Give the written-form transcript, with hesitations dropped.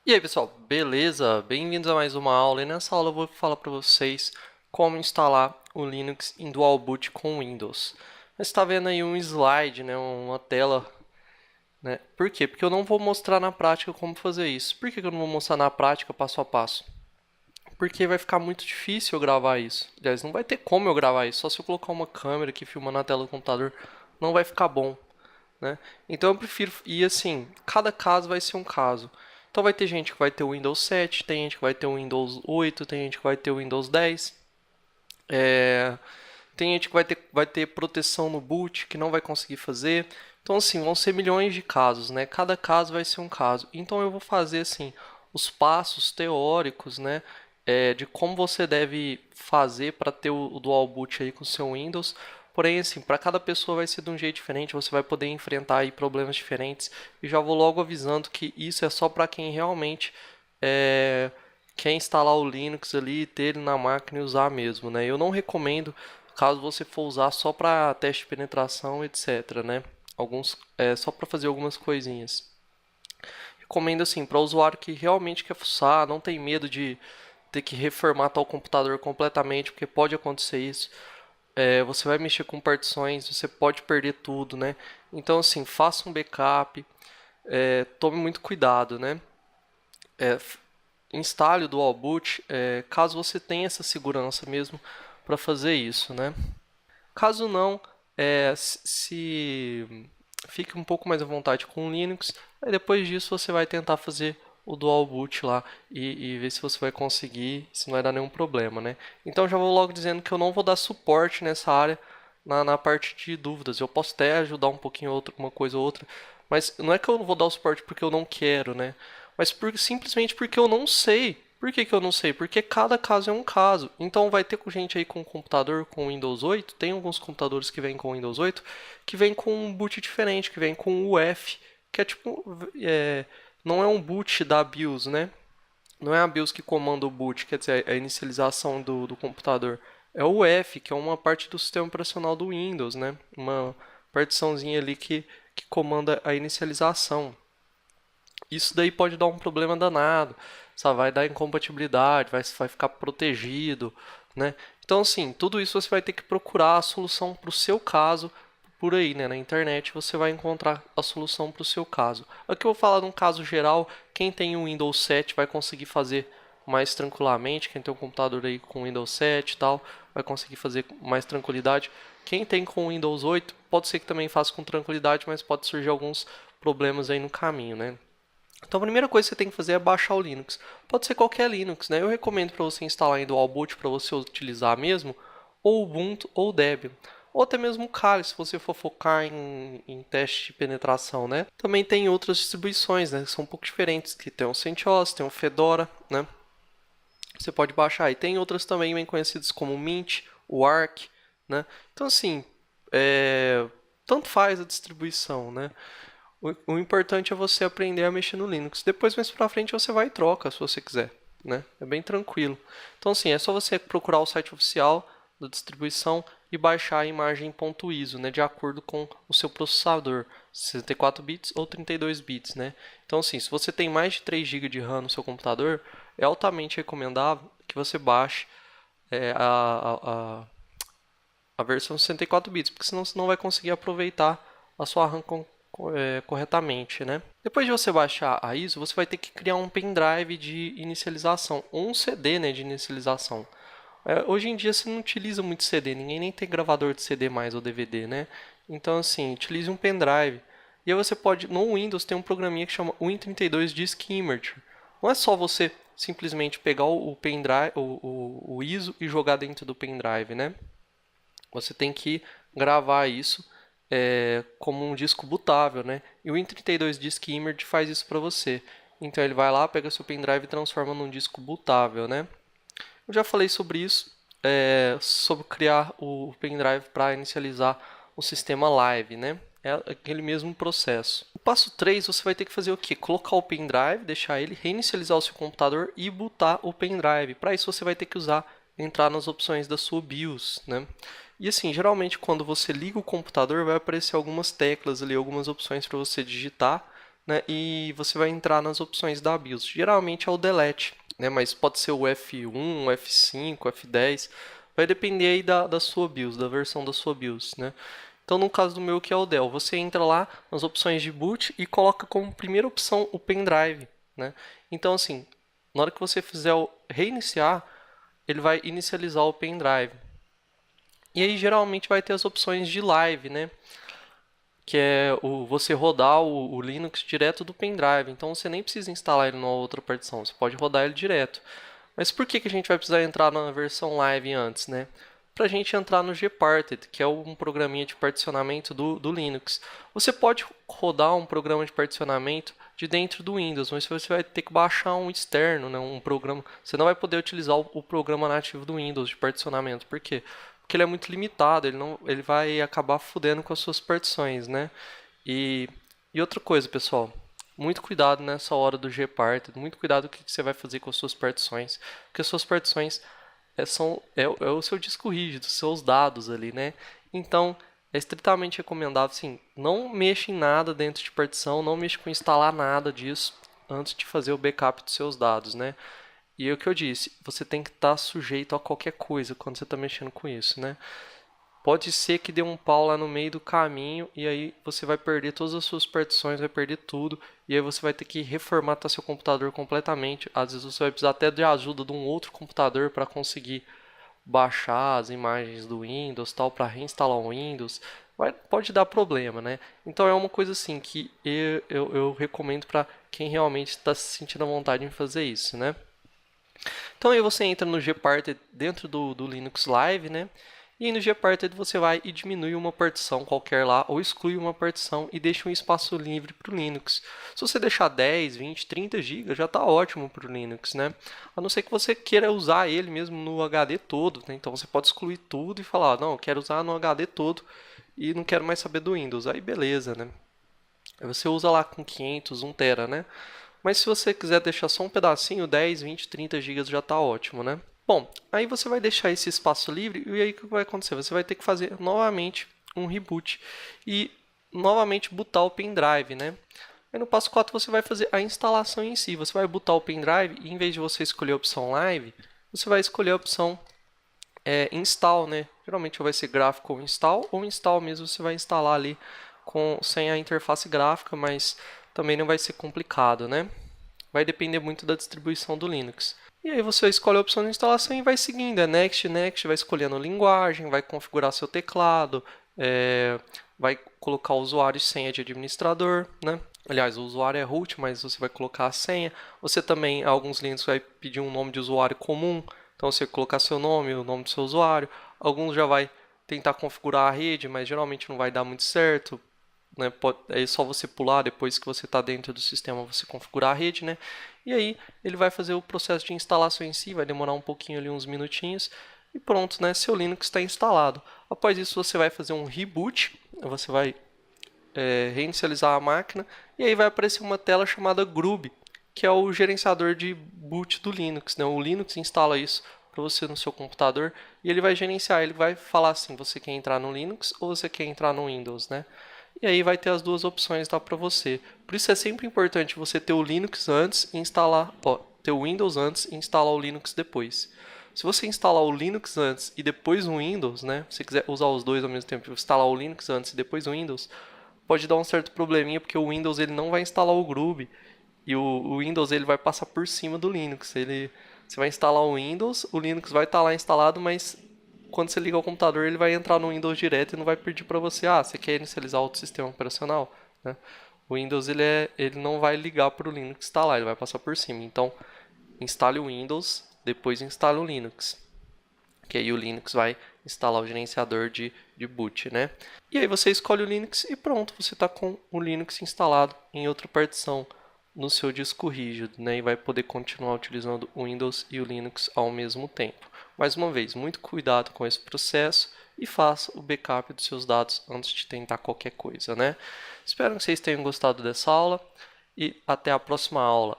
E aí pessoal, beleza? Bem-vindos a mais uma aula e nessa aula eu vou falar para vocês como instalar o Linux em Dual Boot com Windows. Você está vendo aí um slide, né, uma tela, né? Por quê? Porque eu não vou mostrar na prática como fazer isso. Por que que eu não vou mostrar na prática passo a passo? Porque vai ficar muito difícil eu gravar isso. Aliás, não vai ter como eu gravar isso, só se eu colocar uma câmera aqui filmando na tela do computador, não vai ficar bom, né? Então eu prefiro ir assim, cada caso vai ser um caso. Então vai ter gente que vai ter o Windows 7, tem gente que vai ter o Windows 8, tem gente que vai ter o Windows 10. Tem gente que vai ter proteção no boot que não vai conseguir fazer. Então assim, vão ser milhões de casos, né? Cada caso vai ser um caso. Então eu vou fazer assim, os passos teóricos, né? De como você deve fazer para ter o Dual Boot aí com o seu Windows. Porém, assim, para cada pessoa vai ser de um jeito diferente, você vai poder enfrentar aí problemas diferentes. E já vou logo avisando que isso é só para quem realmente é, quer instalar o Linux ali, ter ele na máquina e usar mesmo, né? Eu não recomendo caso você for usar só para teste de penetração, etc, né? Só para fazer algumas coisinhas. Recomendo assim para o usuário que realmente quer fuçar, não tem medo de ter que reformatar o computador completamente, porque pode acontecer isso. Você vai mexer com partições, você pode perder tudo, né? Então assim, faça um backup, tome muito cuidado, né? É, Instale o Dual Boot, caso você tenha essa segurança mesmo para fazer isso, né? Caso não, se fique um pouco mais à vontade com o Linux, aí depois disso você vai tentar fazer o Dual Boot lá e ver se você vai conseguir, se não vai dar nenhum problema, né? Então já vou logo dizendo que eu não vou dar suporte nessa área na parte de dúvidas. Eu posso até ajudar um pouquinho outra, uma coisa ou outra, mas não é que eu não vou dar o suporte porque eu não quero, né? Mas simplesmente porque eu não sei. Por que que eu não sei? Porque cada caso é um caso. Então vai ter gente aí com computador com Windows 8. Tem alguns computadores que vêm com Windows 8 que vem com um boot diferente, que vem com o UEFI, que é tipo, não é um boot da BIOS, né? Não é a BIOS que comanda o boot, quer dizer, a inicialização do computador. É o UEFI, que é uma parte do sistema operacional do Windows, né? Uma partiçãozinha ali que comanda a inicialização. Isso daí pode dar um problema danado, sabe? Vai dar incompatibilidade, vai ficar protegido, né? Então, assim, tudo isso você vai ter que procurar a solução para o seu caso por aí, né? Na internet você vai encontrar a solução para o seu caso. Aqui eu vou falar de um caso geral. Quem tem o Windows 7 vai conseguir fazer mais tranquilamente. Quem tem um computador aí com Windows 7 e tal, vai conseguir fazer com mais tranquilidade. Quem tem com Windows 8, pode ser que também faça com tranquilidade, mas pode surgir alguns problemas aí no caminho, né? Então a primeira coisa que você tem que fazer é baixar o Linux. Pode ser qualquer Linux, né? Eu recomendo para você instalar em Dual Boot para você utilizar mesmo, ou Ubuntu ou Debian. Ou até mesmo o Kali, se você for focar em teste de penetração, né? Também tem outras distribuições, né? Que são um pouco diferentes, que tem o CentOS, tem o Fedora, né? Você pode baixar. E tem outras também bem conhecidas como o Mint, o Arch, né? Então assim, tanto faz a distribuição, né? O importante é você aprender a mexer no Linux. Depois, mais pra frente, você vai e troca, se você quiser, né? É bem tranquilo. Então, assim, é só você procurar o site oficial da distribuição e baixar a imagem .iso, né? De acordo com o seu processador, 64 bits ou 32 bits, né? Então, assim, se você tem mais de 3 GB de RAM no seu computador, é altamente recomendável que você baixe a versão 64 bits, porque senão você não vai conseguir aproveitar a sua RAM corretamente, né? Depois de você baixar a ISO, você vai ter que criar um pendrive de inicialização, ou um CD, né, de inicialização. Hoje em dia você não utiliza muito CD, ninguém nem tem gravador de CD mais ou DVD, né? Então assim, utilize um pendrive. E aí você pode, no Windows tem um programinha que chama Win32 Disk Image. Não é só você simplesmente pegar o pendrive, o ISO e jogar dentro do pendrive, né? Você tem que gravar isso como um disco bootável, né? E o Win32 Disk Image faz isso para você. Então ele vai lá, pega seu pendrive e transforma num disco bootável, né? Eu já falei sobre isso, sobre criar o pendrive para inicializar o sistema live, né? É aquele mesmo processo. O passo 3, você vai ter que fazer o quê? Colocar o pendrive, deixar ele, reinicializar o seu computador e bootar o pendrive. Para isso você vai ter que entrar nas opções da sua BIOS, né? E assim, geralmente quando você liga o computador vai aparecer algumas teclas ali, algumas opções para você digitar, né? E você vai entrar nas opções da BIOS. Geralmente é o delete, né? Mas pode ser o F1, o F5, o F10. Vai depender aí da sua BIOS, da versão da sua BIOS, né? Então, no caso do meu, que é o Dell, você entra lá nas opções de boot e coloca como primeira opção o pendrive, né? Então, assim, na hora que você fizer o reiniciar, ele vai inicializar o pendrive. E aí, geralmente, vai ter as opções de live, né? Que é você rodar o Linux direto do pendrive. Então, você nem precisa instalar ele numa outra partição, você pode rodar ele direto. Mas por que a gente vai precisar entrar na versão live antes, né? Para a gente entrar no Gparted, que é um programinha de particionamento do Linux. Você pode rodar um programa de particionamento de dentro do Windows, mas você vai ter que baixar um externo, né, um programa. Você não vai poder utilizar o programa nativo do Windows de particionamento. Por quê? Porque ele é muito limitado, ele vai acabar fudendo com as suas partições, né? E, e outra coisa, pessoal, muito cuidado nessa hora do Gparted, muito cuidado com o que você vai fazer com as suas partições, porque as suas partições é o seu disco rígido, os seus dados ali, né? Então, é estritamente recomendável, sim, não mexa em nada dentro de partição, não mexa com instalar nada disso antes de fazer o backup dos seus dados, né? E é o que eu disse, você tem que estar sujeito a qualquer coisa quando você está mexendo com isso, né? Pode ser que dê um pau lá no meio do caminho e aí você vai perder todas as suas partições, vai perder tudo e aí você vai ter que reformatar seu computador completamente. Às vezes você vai precisar até de ajuda de um outro computador para conseguir baixar as imagens do Windows, tal, para reinstalar o Windows. Pode dar problema, né? Então é uma coisa assim que eu recomendo para quem realmente está se sentindo à vontade em fazer isso, né? Então aí você entra no Gparted dentro do Linux Live, né? E aí no Gparted você vai e diminui uma partição qualquer lá, ou exclui uma partição e deixa um espaço livre para o Linux. Se você deixar 10, 20, 30 GB, já está ótimo para o Linux, né? A não ser que você queira usar ele mesmo no HD todo, né? Então você pode excluir tudo e falar, não, eu quero usar no HD todo e não quero mais saber do Windows. Aí beleza, né? Aí você usa lá com 500, 1 tera, né? Mas se você quiser deixar só um pedacinho, 10, 20, 30 GB já está ótimo, né? Bom, aí você vai deixar esse espaço livre e aí o que vai acontecer? Você vai ter que fazer novamente um reboot e novamente botar o pendrive, né? Aí no passo 4 você vai fazer a instalação em si. Você vai botar o pendrive e em vez de você escolher a opção live, você vai escolher a opção install, né? Geralmente vai ser graphical install ou install mesmo, você vai instalar ali sem a interface gráfica, mas também não vai ser complicado, né? Vai depender muito da distribuição do Linux. E aí você escolhe a opção de instalação e vai seguindo, next, next, vai escolhendo a linguagem, vai configurar seu teclado, vai colocar o usuário e senha de administrador, né? Aliás, o usuário é root, mas você vai colocar a senha. Você também, alguns Linux vai pedir um nome de usuário comum, então você colocar seu nome, o nome do seu usuário. Alguns já vai tentar configurar a rede, mas geralmente não vai dar muito certo, né? É só você pular depois que você está dentro do sistema, você configurar a rede, né? E aí ele vai fazer o processo de instalação em si, vai demorar um pouquinho ali, uns minutinhos, e pronto, né? Seu Linux está instalado. Após isso você vai fazer um reboot, você vai reinicializar a máquina, e aí vai aparecer uma tela chamada Grub, que é o gerenciador de boot do Linux, né? O Linux instala isso para você no seu computador e ele vai gerenciar, ele vai falar assim, você quer entrar no Linux ou você quer entrar no Windows, né? E aí vai ter as duas opções lá para você. Por isso é sempre importante você ter o Linux antes e instalar, ter o Windows antes e instalar o Linux depois. Se você instalar o Linux antes e depois o Windows, né? Se você quiser usar os dois ao mesmo tempo, instalar o Linux antes e depois o Windows, pode dar um certo probleminha porque o Windows ele não vai instalar o Groove e o Windows ele vai passar por cima do Linux. Você vai instalar o Windows, o Linux vai estar lá instalado, mas quando você liga o computador ele vai entrar no Windows direto e não vai pedir para você, você quer inicializar outro sistema operacional, né? O Windows ele não vai ligar para o Linux instalar, ele vai passar por cima. Então instale o Windows, depois instale o Linux, que aí o Linux vai instalar o gerenciador de boot, né? E aí você escolhe o Linux e pronto, você está com o Linux instalado em outra partição no seu disco rígido, né? E vai poder continuar utilizando o Windows e o Linux ao mesmo tempo. Mais uma vez, muito cuidado com esse processo e faça o backup dos seus dados antes de tentar qualquer coisa, né? Espero que vocês tenham gostado dessa aula e até a próxima aula.